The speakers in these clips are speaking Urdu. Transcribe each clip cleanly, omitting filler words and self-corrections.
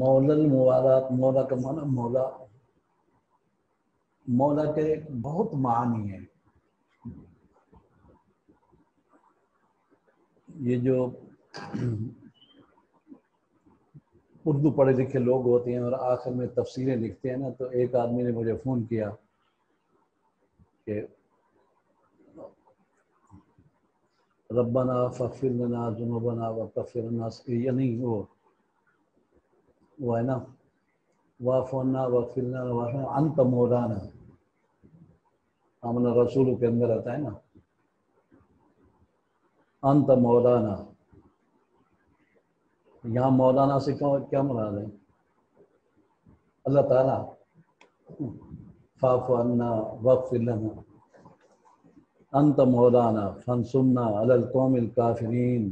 مولا الموالات، مولا کا معنی مولا، مولا کے بہت معنی ہیں. یہ جو اردو پڑھے لکھے لوگ ہوتے ہیں اور آخر میں تفسیریں لکھتے ہیں نا، تو ایک آدمی نے مجھے فون کیا کہ ربنا فاغفر لنا ذنوبنا وکفر عنا، یعنی وہ ہے نا واعف عنا واغفر لنا انت مولانا، آمن رسول کے اندر آتا ہے نا انت مولانا. یہاں مولانا سے کیا مراد ہے؟ اللہ تعالیٰ. فاعف عنا واغفر لنا انت مولانا فانصرنا علی القوم الکافرین.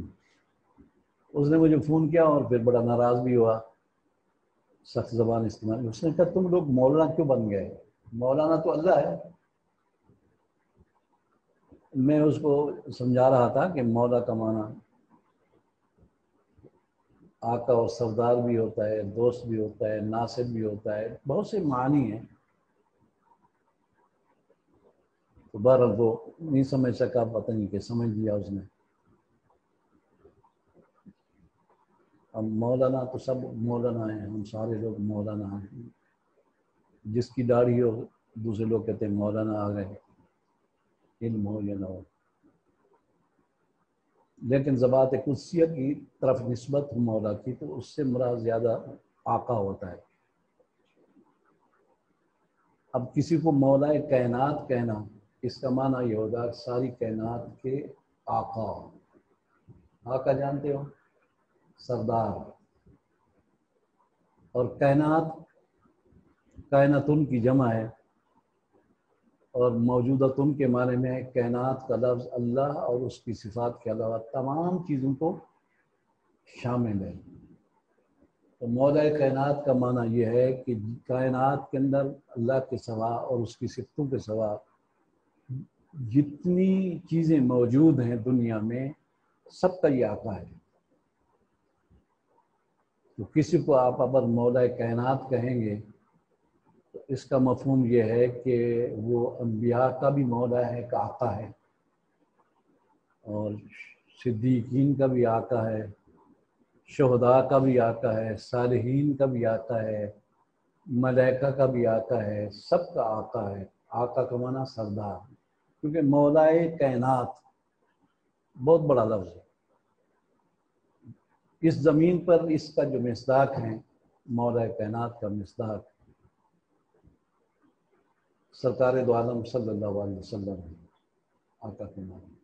اس نے مجھے فون کیا اور پھر بڑا ناراض بھی ہوا، سخت زبان استعمال. اس نے کہا تم لوگ مولانا کیوں بن گئے؟ مولانا تو اللہ ہے. میں اس کو سمجھا رہا تھا کہ مولا کا معنی آقا اور سردار بھی ہوتا ہے، دوست بھی ہوتا ہے، ناصر بھی ہوتا ہے، بہت سے معنی ہیں. تو بہرحال وہ نہیں سمجھ سکا، پتہ نہیں کہ سمجھ لیا اس نے. اب مولانا تو سب مولانا ہیں، ہم سارے لوگ مولانا ہیں. جس کی داڑھی ہو دوسرے لوگ کہتے ہیں مولانا آ گئے، علم ہو یا نہ ہو. لیکن ذوات قدسیہ کی طرف نسبت ہو مولا کی، تو اس سے مراد زیادہ آقا ہوتا ہے. اب کسی کو مولا کائنات کہنا، اس کا معنی یہ ہوگا ساری کائنات کے آقا. آقا جانتے ہو؟ سردار. اور کائنات، کائناتن کی جمع ہے، اور موجودتن کے معنی میں کائنات کا لفظ اللہ اور اس کی صفات کے علاوہ تمام چیزوں کو شامل ہے. تو مولا کائنات کا معنی یہ ہے کہ کائنات کے اندر اللہ کے سوا اور اس کی صفتوں کے سوا جتنی چیزیں موجود ہیں دنیا میں، سب کا یہ آقا ہے. تو کسی کو آپ اگر مولا کائنات کہیں گے تو اس کا مفہوم یہ ہے کہ وہ انبیاء کا بھی مولا ہے، کا آقا ہے، اور صدیقین کا بھی آقا ہے، شہداء کا بھی آقا ہے، صالحین کا بھی آقا ہے، ملائکہ کا بھی آقا ہے، سب کا آقا ہے. آقا کا معنی سردار، کیونکہ مولا کائنات بہت بڑا لفظ ہے. اس زمین پر اس کا جو مصداق ہے، مولا کائنات کا مصداق سرکار دو عالم صلی اللہ علیہ وسلم ہے. آقا کے معنی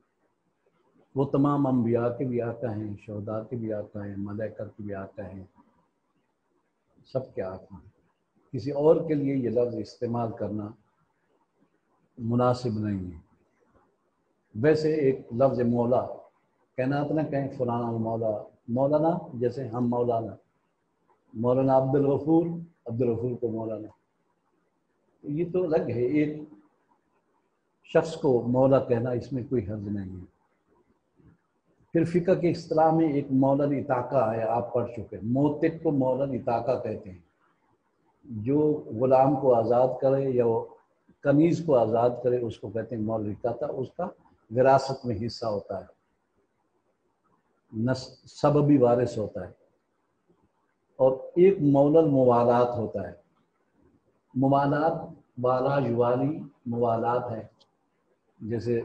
وہ تمام انبیاء کے بھی آقا ہیں، شہداء کے بھی آقا ہیں، ملائکہ کے بھی آقا ہیں، سب کے آقا ہیں. کسی اور کے لیے یہ لفظ استعمال کرنا مناسب نہیں ہے. ویسے ایک لفظ مولا کائنات نہ کہیں فلانا مولا، مولانا جیسے ہم مولانا، مولانا عبد الغفور کو مولانا. یہ تو الگ ہے. ایک شخص کو مولا کہنا اس میں کوئی حرج نہیں ہے. پھر فقہ کی اصطلاح میں ایک مولا اطاقہ ہے، آپ پڑھ چکے. موتق کو مولا اطاقہ کہتے ہیں. جو غلام کو آزاد کرے یا کنیز کو آزاد کرے اس کو کہتے ہیں مولا اطاقہ. اس کا وراثت میں حصہ ہوتا ہے، سببی وارث ہوتا ہے. اور ایک مولا الموالات ہوتا ہے. موالات والا یوالی موالات ہے، جیسے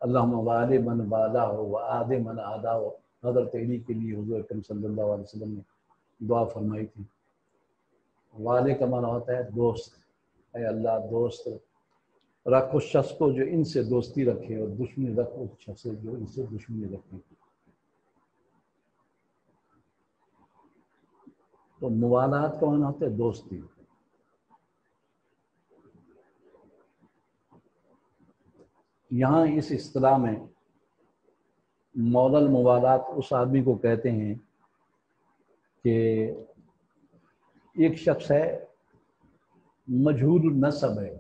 اللہم والی من والا ہو و آد من آدا ہو. حضرت علی کے لیے حضور اکرم صلی اللہ علیہ وسلم نے دعا فرمائی تھی. والے کا معنی ہوتا ہے دوست. اے اللہ دوست رکھ اس شخص کو جو ان سے دوستی رکھے، اور دشمنی رکھ اس شخص سے جو ان سے دشمنی رکھے. تو موالات کا معنی ہوتا ہے دوستی. یہاں اس اصطلاح میں مولا الموالات اس آدمی کو کہتے ہیں کہ ایک شخص ہے مجہول النسب ہے.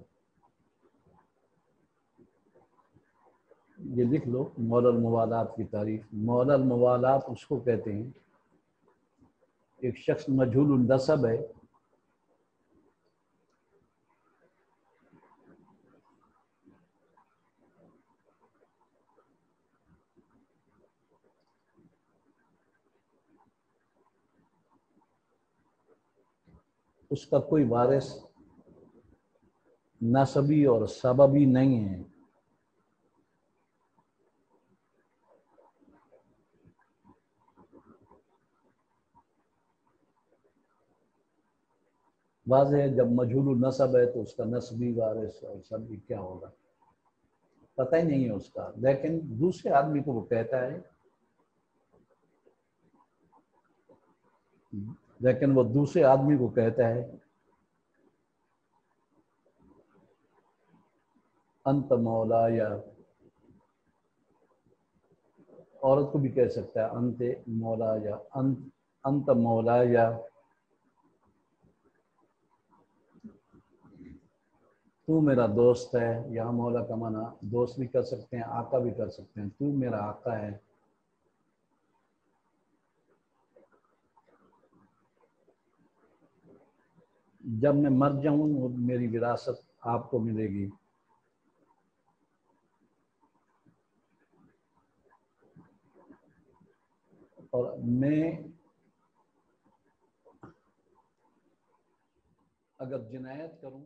یہ لکھ لو مولا الموالات کی تعریف. مولا الموالات اس کو کہتے ہیں ایک شخص مجہول النسب ہے، اس کا کوئی وارث نسبی اور سببی نہیں ہے، واضح ہے جب مجہول النسب ہے تو اس کا نسبی وارث اور سببی کیا ہوگا پتہ ہی نہیں ہے اس کا، لیکن دوسرے آدمی کو وہ کہتا ہے، لیکن وہ دوسرے آدمی کو کہتا ہے انت مولا، یا عورت کو بھی کہہ سکتا ہے انت مولا، یا انت مولا، یا تو میرا دوست ہے۔ یہاں مولا کا معنی دوست بھی کر سکتے ہیں، آقا بھی کر سکتے ہیں، تو میرا آقا ہے۔ جب میں مر جاؤں میری وراثت آپ کو ملے گی، اور میں اگر جنایت کروں